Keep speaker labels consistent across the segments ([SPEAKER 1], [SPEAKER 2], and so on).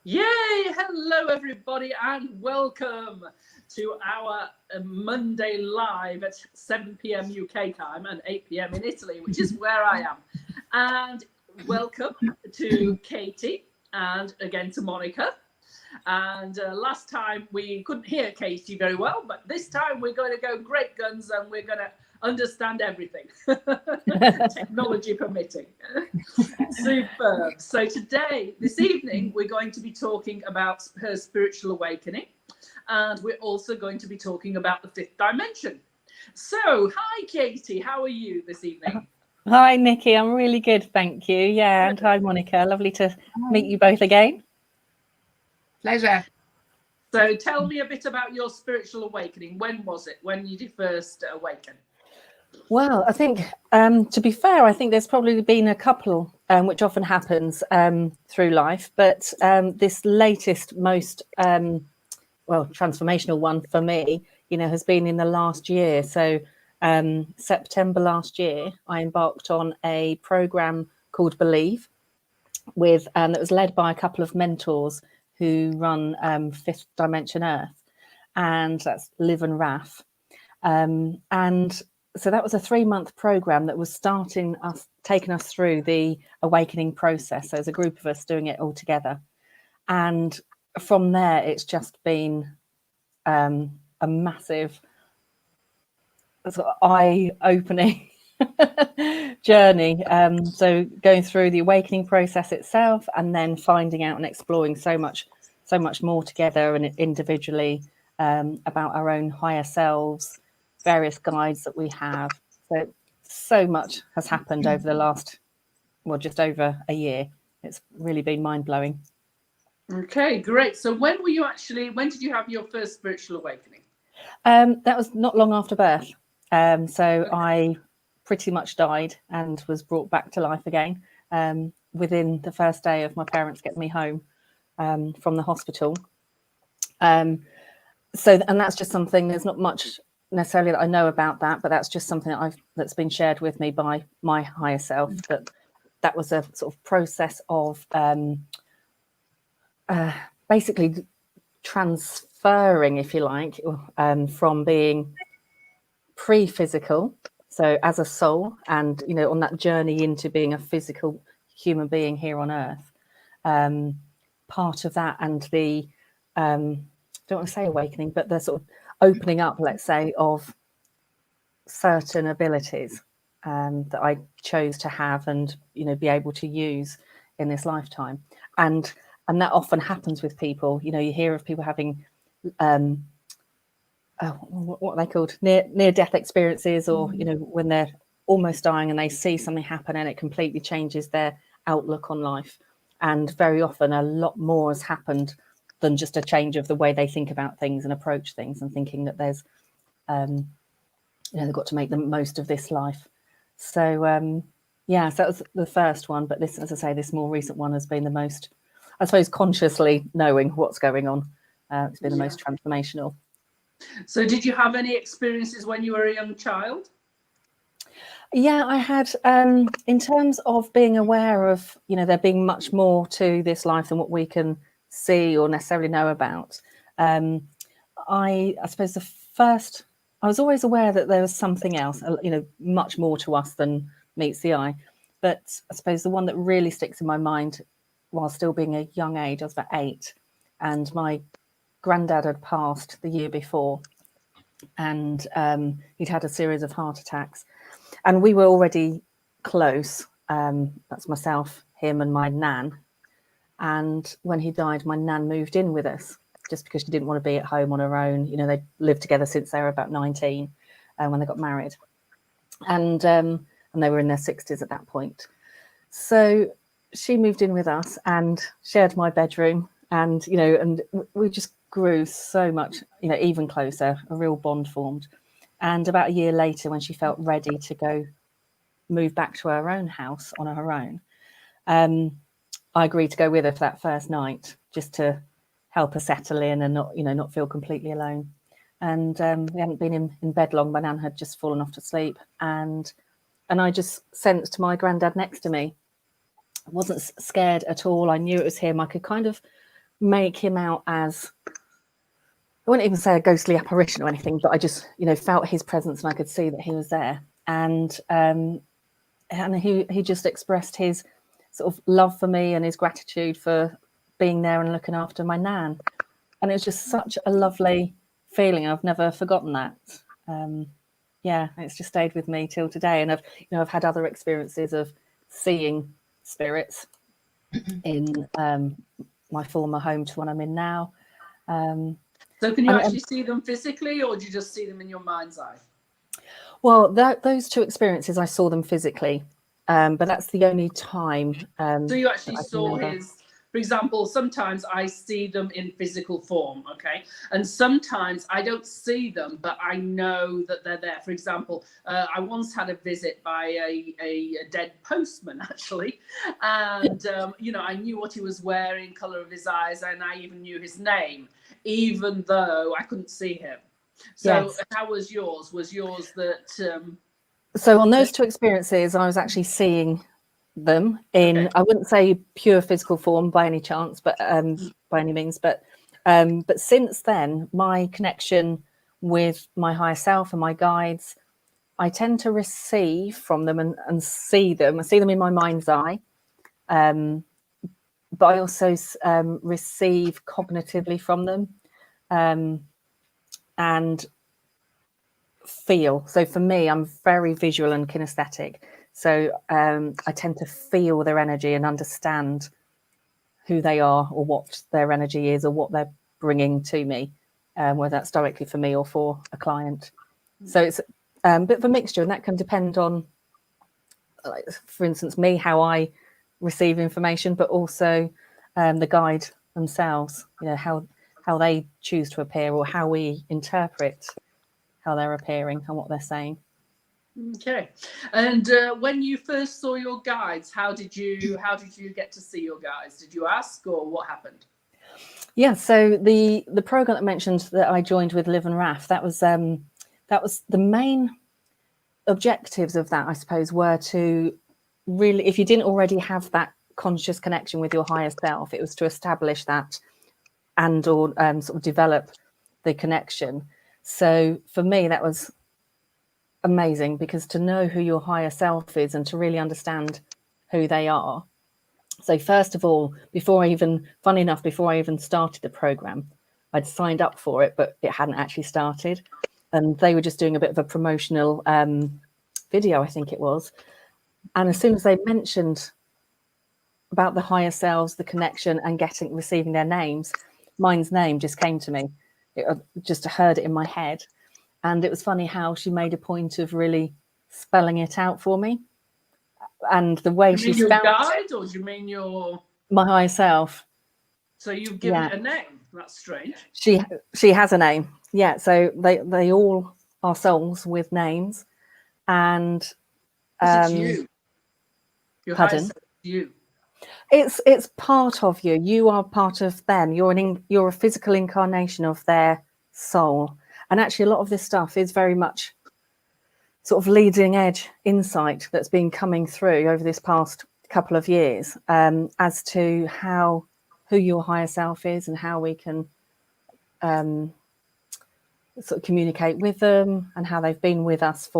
[SPEAKER 1] Yay! Hello, everybody, and welcome to our Monday live at 7 p.m. UK time and 8 p.m. in Italy, which is where I am. And welcome to Katie and again to Monica. And last time we couldn't hear Katie very well, but this time we're going to go great guns and we're going to understand everything, technology permitting. Superb. So this evening, we're going to be talking about her spiritual awakening, and we're also going to be talking about the fifth dimension. So, hi, Katie. How are you this evening?
[SPEAKER 2] Hi, Nikki. I'm really good, thank you. Yeah, and hi, Monica. Lovely to meet you both again.
[SPEAKER 3] Pleasure.
[SPEAKER 1] So, tell me a bit about your spiritual awakening. When was it? When did you first awaken?
[SPEAKER 2] Well, I think, to be fair, I think there's probably been a couple, which often happens through life. But this latest, most, transformational one for me, has been in the last year. So September last year, I embarked on a program called Believe, that was led by a couple of mentors who run Fifth Dimension Earth, and that's Liv and Raf. And so that was a 3-month program that was taking us through the awakening process. So there's a group of us doing it all together. And from there, it's just been a massive sort of eye-opening journey. So going through the awakening process itself, and then finding out and exploring so much more together and individually about our own higher selves, various guides that we have. So much has happened over the last, just over a year. It's really been mind-blowing.
[SPEAKER 1] Okay, great. So when did you have your first spiritual awakening?
[SPEAKER 2] That was not long after birth. So I pretty much died and was brought back to life again within the first day of my parents getting me home from the hospital. And that's just something, there's not much necessarily that I know about that, but that's just something that's been shared with me by my higher self, that was a sort of process of basically transferring, if you like, from being pre-physical, so as a soul, and on that journey into being a physical human being here on earth. Part of that, and the don't want to say awakening, but the sort of opening up, let's say, of certain abilities that I chose to have and be able to use in this lifetime. And that often happens with people. You hear of people having what are they called, near death experiences, or when they're almost dying and they see something happen and it completely changes their outlook on life. And very often a lot more has happened than just a change of the way they think about things and approach things, and thinking that there's they've got to make the most of this life. So so that was the first one, but this, as I say, this more recent one has been the most, I suppose, consciously knowing what's going on. It's been the most transformational.
[SPEAKER 1] So did you have any experiences when you were a young child?
[SPEAKER 2] Yeah, I had, in terms of being aware of, there being much more to this life than what we can see or necessarily know about. I suppose I was always aware that there was something else, much more to us than meets the eye. But I suppose the one that really sticks in my mind while still being a young age, I was about 8, and my granddad had passed the year before, and he'd had a series of heart attacks, and we were already close. That's myself, him, and my nan. And when he died, my nan moved in with us just because she didn't want to be at home on her own. They lived together since they were about 19 when they got married, and they were in their 60s at that point. So she moved in with us and shared my bedroom, and and we just grew so much, even closer. A real bond formed. And about a year later, when she felt ready to move back to her own house on her own, I agreed to go with her for that first night, just to help her settle in and not feel completely alone. And we hadn't been in bed long. My nan had just fallen off to sleep, and I just sensed my granddad next to me. I wasn't scared at all. I knew it was him. I could kind of make him out as, I wouldn't even say a ghostly apparition or anything, but I just, felt his presence and I could see that he was there. And he just expressed his sort of love for me and his gratitude for being there and looking after my nan. And it was just such a lovely feeling. I've never forgotten that. It's just stayed with me till today. And I've had other experiences of seeing spirits in my former home to one I'm in now.
[SPEAKER 1] So can you actually see them physically, or do you just see them in your mind's eye?
[SPEAKER 2] Well, those two experiences, I saw them physically, but that's the only time.
[SPEAKER 1] So you actually saw his, for example, sometimes I see them in physical form, okay? And sometimes I don't see them, but I know that they're there. For example, I once had a visit by a dead postman, actually. And, I knew what he was wearing, colour of his eyes, and I even knew his name, even though I couldn't see him. So yes. How was yours? Was yours that...
[SPEAKER 2] So on those two experiences, I was actually seeing them in, I wouldn't say pure physical form by any chance, but by any means, but since then, my connection with my higher self and my guides, I tend to receive from them and see them. I see them in my mind's eye, but I also receive cognitively from them and feel. So for me, I'm very visual and kinesthetic. So I tend to feel their energy and understand who they are or what their energy is or what they're bringing to me, whether that's directly for me or for a client. So it's a bit of a mixture, and that can depend on, like, for instance, me, how I receive information, but also the guide themselves, how they choose to appear or how we interpret how they're appearing and what they're saying.
[SPEAKER 1] Okay. And when you first saw your guides, how did you get to see your guides? Did you ask, or what happened?
[SPEAKER 2] Yeah, so the program that I mentioned that I joined with Liv and Raf, that was the main objectives of that, I suppose, were to really, if you didn't already have that conscious connection with your higher self, it was to establish that and or sort of develop the connection. So for me, that was amazing, because to know who your higher self is and to really understand who they are. So first of all, before I even started the program, I'd signed up for it, but it hadn't actually started. And they were just doing a bit of a promotional video, I think it was. And as soon as they mentioned about the higher selves, the connection and receiving their names, mine's name just came to me. I just heard it in my head. And it was funny how she made a point of really spelling it out for me. And the way she spelled
[SPEAKER 1] it, or do you mean
[SPEAKER 2] my higher self?
[SPEAKER 1] So you've given it a name. That's strange.
[SPEAKER 2] She has a name. Yeah. So they all are souls with names, and
[SPEAKER 1] it's you. Your higher self is you.
[SPEAKER 2] It's part of you. You are part of them. You're a physical incarnation of their soul. And actually, a lot of this stuff is very much sort of leading edge insight that's been coming through over this past couple of years, as to who your higher self is and how we can sort of communicate with them, and how they've been with us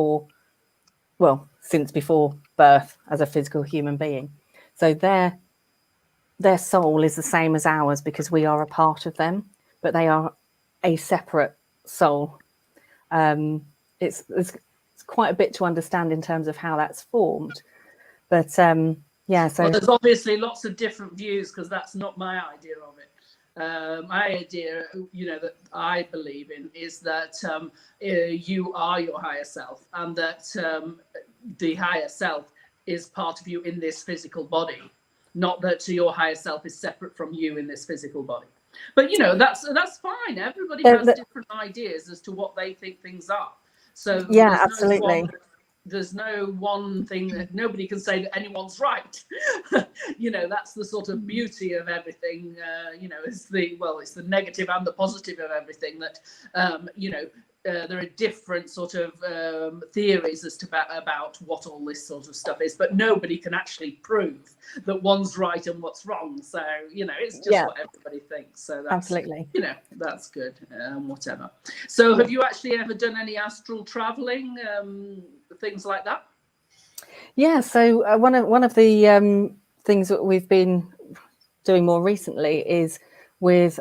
[SPEAKER 2] since before birth as a physical human being. So their soul is the same as ours because we are a part of them, but they are a separate soul. It's quite a bit to understand in terms of how that's formed, but so
[SPEAKER 1] there's obviously lots of different views, because that's not my idea of it. My idea, that I believe in, is that you are your higher self, and that the higher self is part of you in this physical body, not that your higher self is separate from you in this physical body. But that's fine. Everybody has different ideas as to what they think things are. So
[SPEAKER 2] yeah, absolutely.
[SPEAKER 1] There's no one thing that nobody can say that anyone's right. That's the sort of beauty of everything. It's the negative and the positive of everything, that there are different sort of theories as to about what all this sort of stuff is, but nobody can actually prove that one's right and what's wrong. So, you know, it's just what everybody thinks. So that's,
[SPEAKER 2] absolutely,
[SPEAKER 1] you know, that's good, whatever. So have you actually ever done any astral traveling, things like that?
[SPEAKER 2] Yeah, so one of the things that we've been doing more recently is with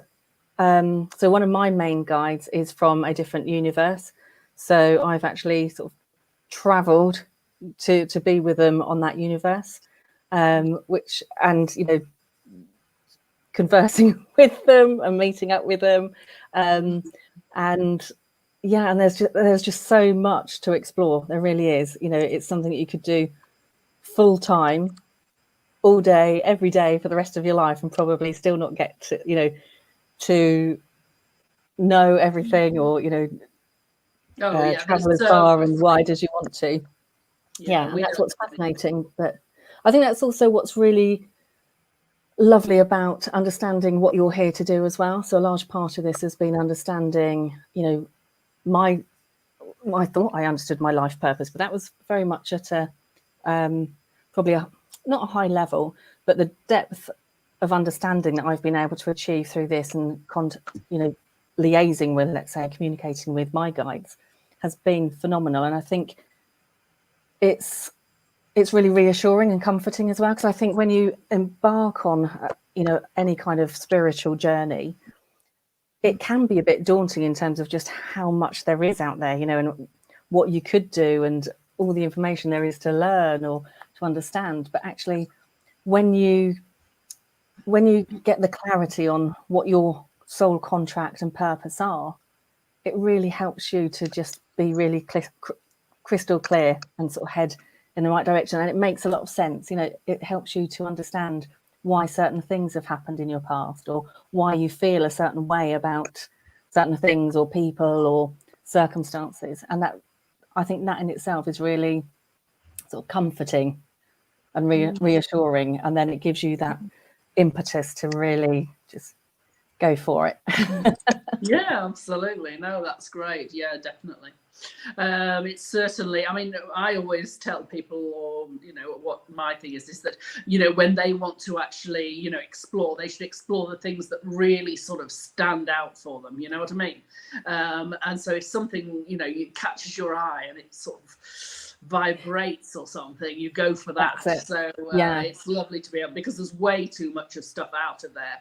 [SPEAKER 2] so one of my main guides is from a different universe, so I've actually sort of traveled to be with them on that universe, which, and you know, conversing with them and meeting up with them, and yeah, and there's just so much to explore. There really is. You know, it's something that you could do full time, all day, every day for the rest of your life, and probably still not get to, you know, to know everything, or, you know, travel as far and wide as you want to. Yeah, and that's what's fascinating. But I think that's also what's really lovely about understanding what you're here to do as well. So a large part of this has been understanding, you know, I thought I understood my life purpose, but that was very much at a probably not a high level, but the depth of understanding that I've been able to achieve through this, and you know, liaising with, let's say, communicating with my guides, has been phenomenal. And I think it's really reassuring and comforting as well, because I think when you embark on you know, any kind of spiritual journey, it can be a bit daunting in terms of just how much there is out there, you know, and what you could do and all the information there is to learn or to understand. But actually, when you get the clarity on what your soul contract and purpose are, it really helps you to just be really crystal clear and sort of head in the right direction. And it makes a lot of sense. You know, it helps you to understand why certain things have happened in your past, or why you feel a certain way about certain things or people or circumstances. And that, I think that in itself is really sort of comforting and reassuring. And then it gives you that impetus to really just go for it.
[SPEAKER 1] Yeah, absolutely. No, that's great. Yeah, definitely. It's certainly, I mean, I always tell people, or, you know, what my thing is that, you know, when they want to actually, you know, explore, they should explore the things that really sort of stand out for them. You know what I mean? And so if something, you know, it catches your eye and it sort of vibrates or something, you go for that. So it's lovely to be able, because there's way too much of stuff out of there.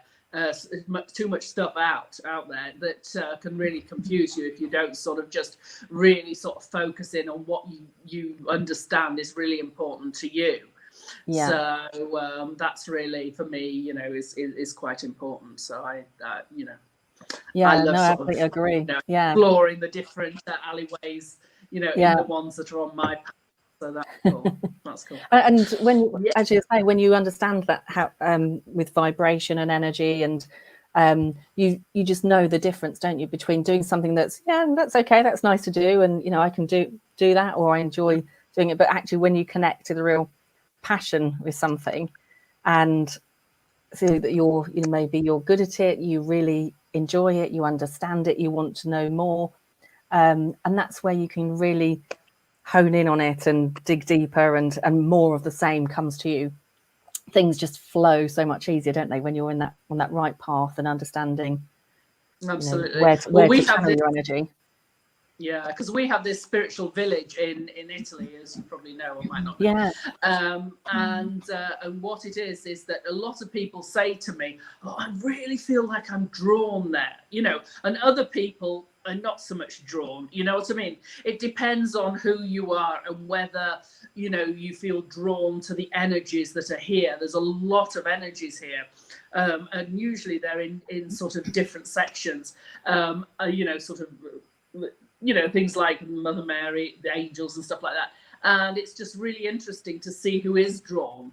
[SPEAKER 1] Too much stuff out there that can really confuse you if you don't sort of just really sort of focus in on what you understand is really important to you. So that's really, for me, you know, is quite important. So I you know, I love
[SPEAKER 2] absolutely agree.
[SPEAKER 1] You know, exploring the different alleyways, you know, in the ones that are on my path. So that's cool. That's cool.
[SPEAKER 2] And when, as you say, when you understand that, how with vibration and energy, and you just know the difference, don't you, between doing something that's that's okay, that's nice to do, and you know, I can do that, or I enjoy doing it. But actually, when you connect to the real passion with something, and so that you're, you know, maybe you're good at it, you really enjoy it, you understand it, you want to know more, and that's where you can really hone in on it and dig deeper, and more of the same comes to you. Things just flow so much easier, don't they, when you're on that right path and understanding,
[SPEAKER 1] absolutely,
[SPEAKER 2] you know, where to channel your energy.
[SPEAKER 1] Yeah, because we have this spiritual village in Italy, as you probably know or might not know. And what it is that a lot of people say to me, "Oh, I really feel like I'm drawn there," you know, and other people are not so much drawn. You know what I mean? It depends on who you are and whether, you know, you feel drawn to the energies that are here. There's a lot of energies here. And usually they're in sort of different sections, you know, sort of, you know, things like Mother Mary, the angels and stuff like that. And it's just really interesting to see who is drawn,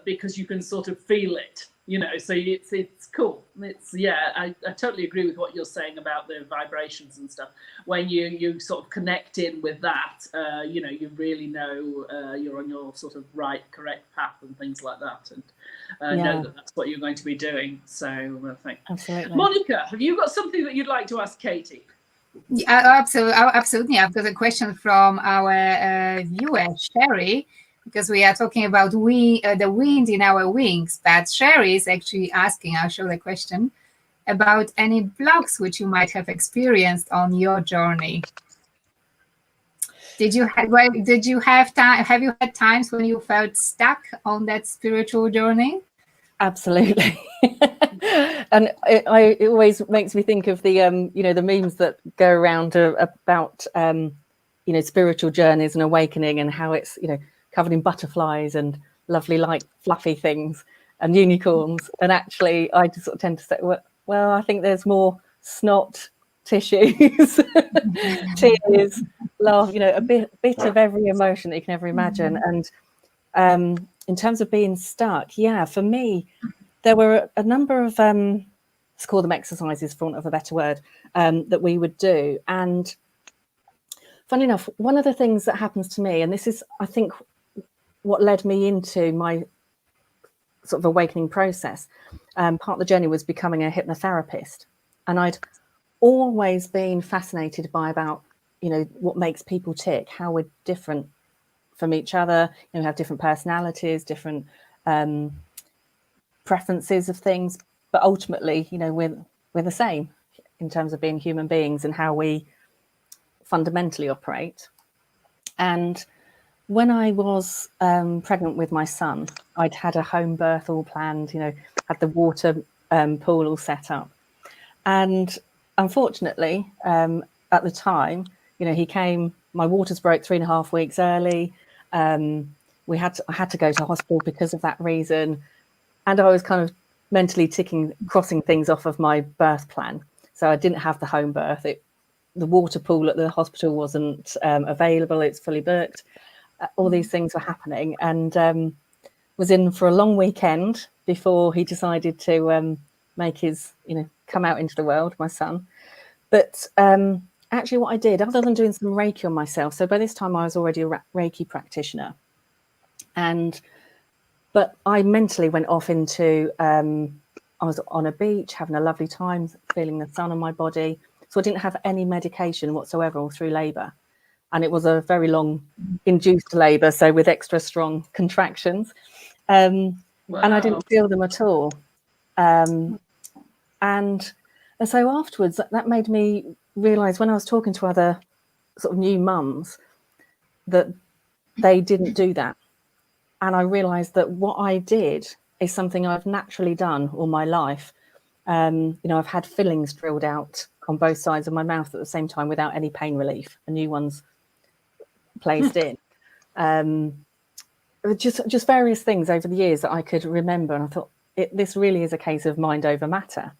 [SPEAKER 1] because you can sort of feel it, you know, so it's cool. I totally agree with what you're saying about the vibrations and stuff. When you sort of connect in with that, you know, you really know you're on your sort of correct path and things like that, and know that that's what you're going to be doing. So I think.
[SPEAKER 2] Absolutely.
[SPEAKER 1] Monica, have you got something that you'd like to ask Katie?
[SPEAKER 3] Yeah, absolutely. I've got a question from our viewer, Sherry, because we are talking about the wind in our wings. But Sherry is actually asking, I'll show the question, about any blocks which you might have experienced on your journey. Did you have time? Have you had times when you felt stuck on that spiritual journey?
[SPEAKER 2] Absolutely. And it always makes me think of the the memes that go around about spiritual journeys and awakening, and how it's covered in butterflies and lovely light fluffy things and unicorns. And actually I just sort of tend to say, well, I think there's more snot, tissues, tears, laugh, a bit of every emotion that you can ever imagine. And in terms of being stuck, yeah, for me, there were a number of, let's call them exercises, for want of a better word, that we would do. And funny enough, one of the things that happens to me, and this is, I think, what led me into my sort of awakening process, part of the journey was becoming a hypnotherapist. And I'd always been fascinated by what makes people tick, how we're different from each other, have different personalities, different preferences of things, but ultimately, we're the same in terms of being human beings and how we fundamentally operate. And when I was pregnant with my son, I'd had a home birth all planned, had the water pool all set up. And unfortunately, at the time, he came, my waters broke 3.5 weeks early. I had to go to hospital because of that reason. And I was kind of mentally crossing things off of my birth plan. So I didn't have the home birth. The water pool at the hospital wasn't available. It's fully booked. All these things were happening, and was in for a long weekend before he decided to make his, come out into the world, my son. But actually what I did, other than doing some Reiki on myself, so by this time I was already a Reiki practitioner, but I mentally went off into, I was on a beach having a lovely time, feeling the sun on my body. So I didn't have any medication whatsoever all through labour. And it was a very long induced labour, so with extra strong contractions. Wow. And I didn't feel them at all. And so afterwards, that made me realise, when I was talking to other sort of new mums, that they didn't do that. And I realised that what I did is something I've naturally done all my life. I've had fillings drilled out on both sides of my mouth at the same time without any pain relief, and new ones placed in. Just various things over the years that I could remember. And I thought, this really is a case of mind over matter,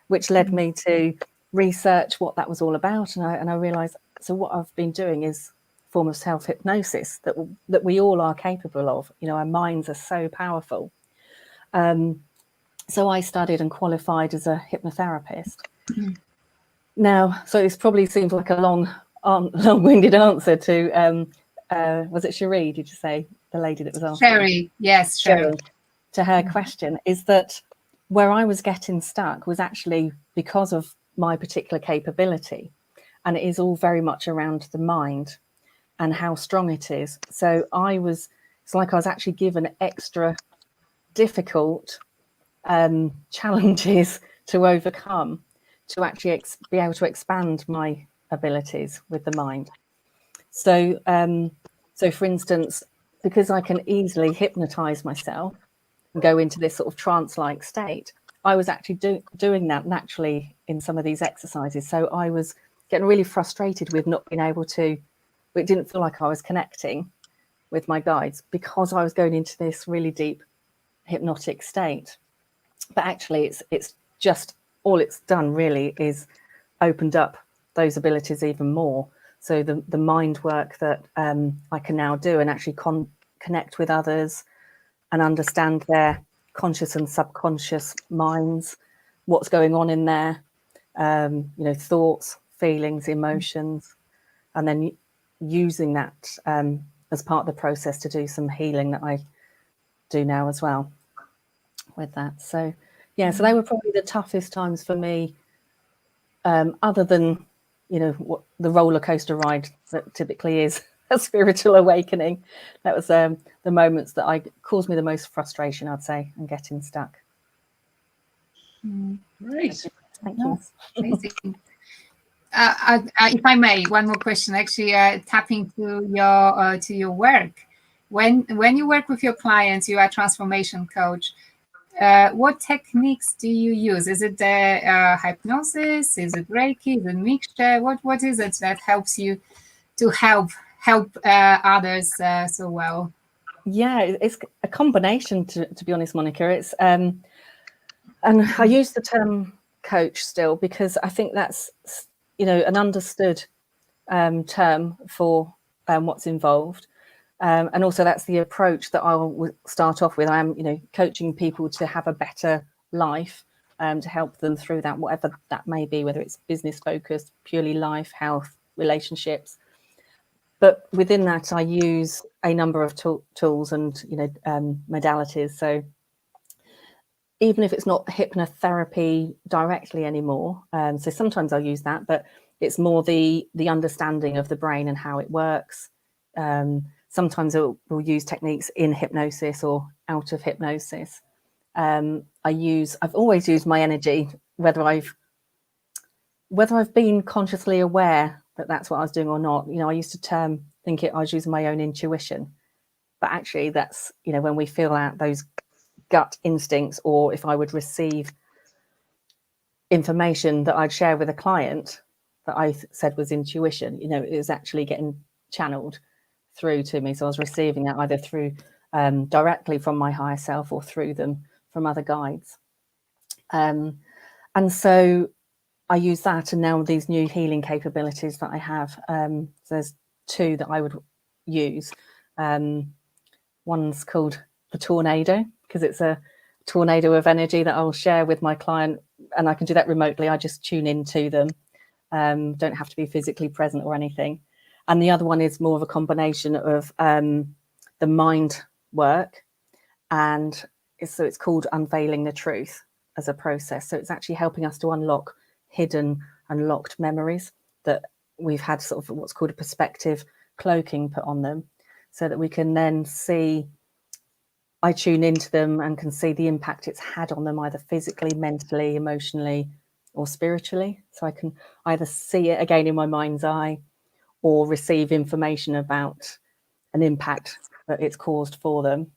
[SPEAKER 2] which led me to research what that was all about. And I realised, so what I've been doing is a form of self-hypnosis that we all are capable of. Our minds are so powerful. So I studied and qualified as a hypnotherapist. Now, so this probably seems like a long-winded answer to, was it Cherie, did you say, the lady that was asking?
[SPEAKER 3] Sherry, yes, Sherry.
[SPEAKER 2] To her question, is that where I was getting stuck was actually because of my particular capability. And it is all very much around the mind and how strong it is. So it's like I was actually given extra difficult challenges to overcome to actually be able to expand my abilities with the mind. So for instance, because I can easily hypnotize myself and go into this sort of trance-like state, I was actually doing that naturally in some of these exercises. So I was getting really frustrated with not being able to, it didn't feel like I was connecting with my guides because I was going into this really deep hypnotic state. But actually it's just, all it's done really is opened up those abilities even more. So the mind work that I can now do and actually connect with others and understand their conscious and subconscious minds, what's going on in there, thoughts, feelings, emotions, and then using that as part of the process to do some healing that I do now as well with that. So yeah, so they were probably the toughest times for me, other than you know, what the roller coaster ride that typically is a spiritual awakening. That was the moments that caused me the most frustration, I'd say, and getting stuck.
[SPEAKER 1] Great.
[SPEAKER 2] Thank you.
[SPEAKER 3] Amazing. If I may, one more question. Actually, tapping to your work. When you work with your clients, you are a transformation coach. What techniques do you use? Is it the hypnosis? Is it Reiki? Is it mixture? What is it that helps you to help others so well?
[SPEAKER 2] Yeah, it's a combination, to be honest, Monica. It's and I use the term coach still because I think that's, you know, an understood term for what's involved. And also that's the approach that I will start off with. I am, you know, coaching people to have a better life, to help them through that, whatever that may be, whether it's business focused, purely life, health, relationships. But within that, I use a number of tools and, you know, modalities. So even if it's not hypnotherapy directly anymore, so sometimes I'll use that, but it's more the understanding of the brain and how it works. Sometimes we'll use techniques in hypnosis or out of hypnosis. I've always used my energy, whether I've been consciously aware that that's what I was doing or not. You know, I used to think I was using my own intuition, but actually that's, you know, when we feel out those gut instincts, or if I would receive information that I'd share with a client that I said was intuition, you know, it was actually getting channeled through to me. So I was receiving that either through directly from my higher self or through them from other guides. And so I use that, and now these new healing capabilities that I have. So there's two that I would use. One's called the tornado, because it's a tornado of energy that I'll share with my client, and I can do that remotely. I just tune into them, don't have to be physically present or anything. And the other one is more of a combination of the mind work, and it's called unveiling the truth as a process. So it's actually helping us to unlock hidden and locked memories that we've had, sort of what's called a perspective cloaking put on them, so that we can then see, I tune into them and can see the impact it's had on them, either physically, mentally, emotionally, or spiritually. So I can either see it again in my mind's eye or receive information about an impact that it's caused for them,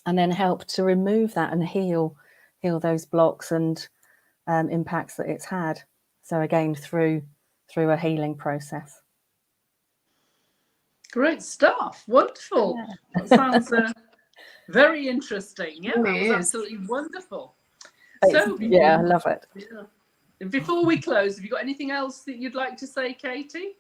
[SPEAKER 2] and then help to remove that and heal those blocks and impacts that it's had. So again, through a healing process.
[SPEAKER 1] Great stuff. Wonderful.
[SPEAKER 2] Yeah.
[SPEAKER 1] That sounds very interesting. Yeah,
[SPEAKER 3] It
[SPEAKER 1] that was
[SPEAKER 3] is.
[SPEAKER 1] absolutely wonderful.
[SPEAKER 2] Yeah, I love it.
[SPEAKER 1] Yeah. Before we close, have you got anything else that you'd like to say, Katie?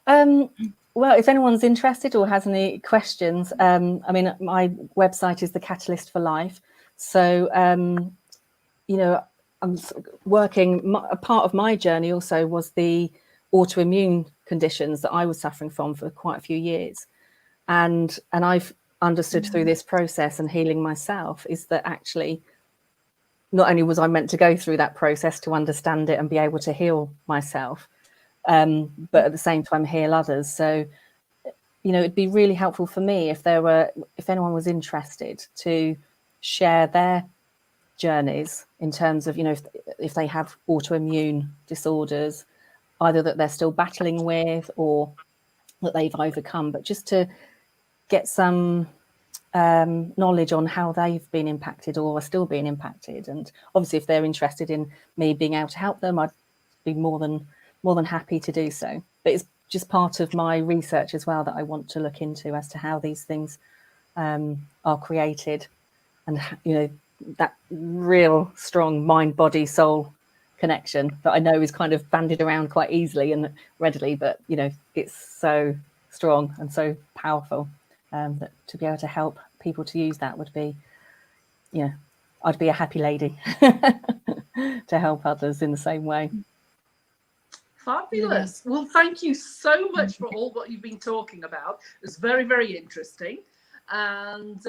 [SPEAKER 2] Well, if anyone's interested or has any questions, I mean, my website is the Catalyst for Life. So, you know, I'm working, a part of my journey also was the autoimmune conditions that I was suffering from for quite a few years. And I've understood through this process and healing myself is that actually, not only was I meant to go through that process to understand it and be able to heal myself, but at the same time heal others. So, you know, it'd be really helpful for me if anyone was interested to share their journeys in terms of, you know, if they have autoimmune disorders, either that they're still battling with or that they've overcome, but just to get some knowledge on how they've been impacted or are still being impacted. And obviously if they're interested in me being able to help them, I'd be more than happy to do so. But it's just part of my research as well that I want to look into as to how these things are created, and, you know, that real strong mind, body, soul connection that I know is kind of bandied around quite easily and readily, but, you know, it's so strong and so powerful that to be able to help people to use that would be, you know, I'd be a happy lady to help others in the same way.
[SPEAKER 1] Fabulous. Well, thank you so much for all what you've been talking about. It's very, very interesting. And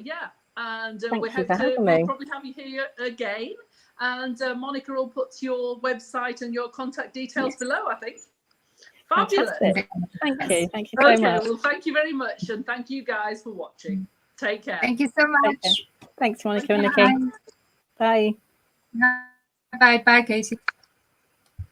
[SPEAKER 1] yeah, and
[SPEAKER 2] Thank
[SPEAKER 1] we
[SPEAKER 2] you
[SPEAKER 1] hope
[SPEAKER 2] for having me.
[SPEAKER 1] we'll probably have you here again. And Monica will put your website and your contact details below, I think. Fabulous.
[SPEAKER 2] Fantastic. Thank you so much.
[SPEAKER 1] Well, thank you very much, and thank you guys for watching. Take care.
[SPEAKER 3] Thank you so much.
[SPEAKER 2] Thanks, Monica and Nikki. Bye.
[SPEAKER 3] Bye, Katie.